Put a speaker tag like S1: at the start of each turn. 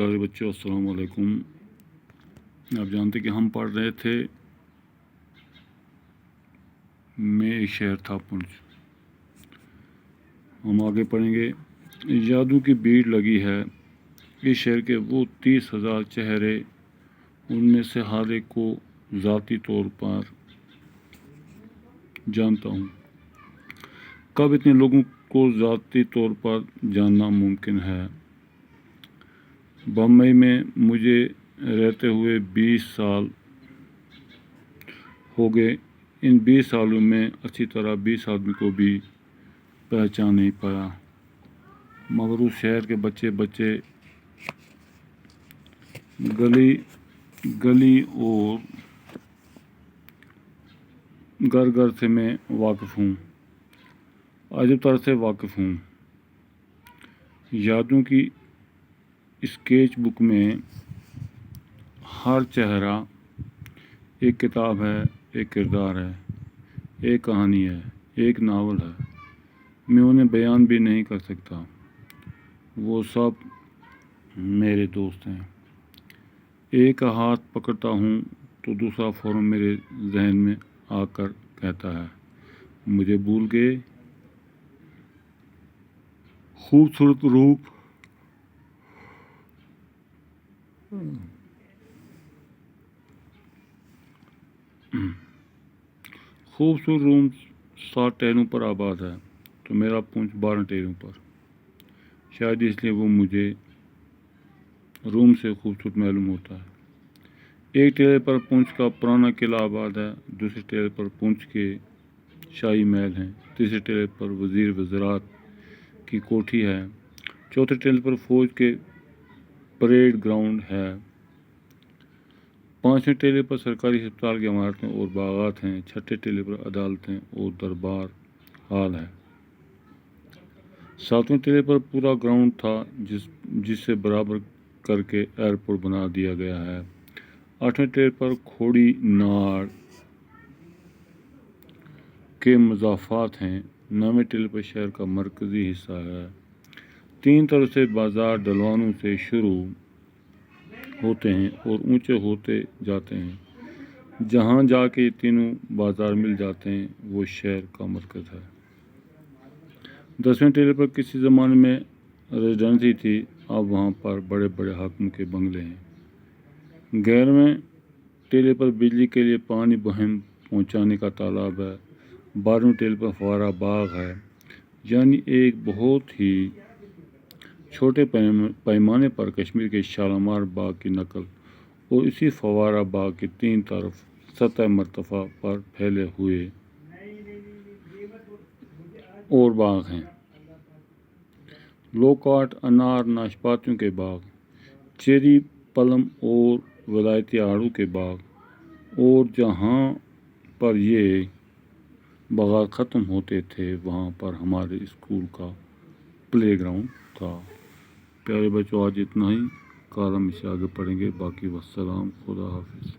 S1: پیارے بچوں، السلام علیکم۔ آپ جانتے کہ ہم پڑھ رہے تھے میں ایک شہر تھا پنچ۔ ہم آگے پڑھیں گے۔ جادو کی بھیڑ لگی ہے اس شہر کے وہ 30,000 چہرے، ان میں سے ہر ایک کو ذاتی طور پر جانتا ہوں۔ کب اتنے لوگوں کو ذاتی طور پر جاننا ممکن ہے؟ بمبئی میں مجھے رہتے ہوئے 20 سال ہو گئے۔ ان 20 سالوں میں اچھی طرح 20 آدمی کو بھی پہچان نہیں پایا، مگر اس شہر کے بچے گلی اور گھر سے میں واقف ہوں، عجب طرح سے واقف ہوں۔ یادوں کی اسکیچ بک میں ہر چہرہ ایک کتاب ہے، ایک کردار ہے، ایک کہانی ہے، ایک ناول ہے۔ میں انہیں بیان بھی نہیں کر سکتا۔ وہ سب میرے دوست ہیں۔ ایک کا ہاتھ پکڑتا ہوں تو دوسرا فوراً میرے ذہن میں آ کر کہتا ہے، مجھے بھول گئے؟ خوبصورت روم 7 ٹہروں پر آباد ہے تو میرا پونچھ 12 ٹہروں پر۔ شاید اس لیے وہ مجھے روم سے خوبصورت معلوم ہوتا ہے۔ ایک ٹیلے پر پونچھ کا پرانا قلعہ آباد ہے، دوسرے ٹیلے پر پونچھ کے شاہی محل ہیں، تیسرے ٹیلے پر وزیر وزارت کی کوٹھی ہے، چوتھے ٹیلے پر فوج کے پریڈ گراؤنڈ ہے، پانچویں ٹیلے پر سرکاری ہسپتال کی عمارتیں اور باغات ہیں، چھٹے ٹیلے پر عدالتیں اور دربار ہال ہے، ساتویں ٹیلے پر پورا گراؤنڈ تھا جسے برابر کر کے ایئرپورٹ بنا دیا گیا ہے، آٹھویں ٹیلے پر کھوڑی ناڑ کے مضافات ہیں، نویں ٹیلے پر شہر کا مرکزی حصہ ہے۔ 3 طرف سے بازار ڈھلوانوں سے شروع ہوتے ہیں اور اونچے ہوتے جاتے ہیں۔ جہاں جا کے یہ تینوں بازار مل جاتے ہیں وہ شہر کا مرکز ہے۔ 10ویں ٹیلے پر کسی زمانے میں ریزیڈنسی تھی، اب وہاں پر بڑے بڑے حاکم کے بنگلے ہیں۔ 11ویں ٹیلے پر بجلی کے لیے پانی مہم پہنچانے کا تالاب ہے۔ 12ویں ٹیلے پر فوارہ باغ ہے، یعنی ایک بہت ہی چھوٹے پیمانے پر کشمیر کے شالیمار باغ کی نقل، اور اسی فوارہ باغ کے 3 طرف سطح مرتفع پر پھیلے ہوئے اور باغ ہیں، لوکاٹ، انار، ناشپاتیوں کے باغ، چیری، پلم اور ولایتی آڑو کے باغ، اور جہاں پر یہ باغات ختم ہوتے تھے وہاں پر ہمارے اسکول کا پلے گراؤنڈ تھا۔ پیارے بچوں، آج اتنا ہی، کل ہم اسے آگے پڑھیں گے۔ باقی والسلام، خدا حافظ۔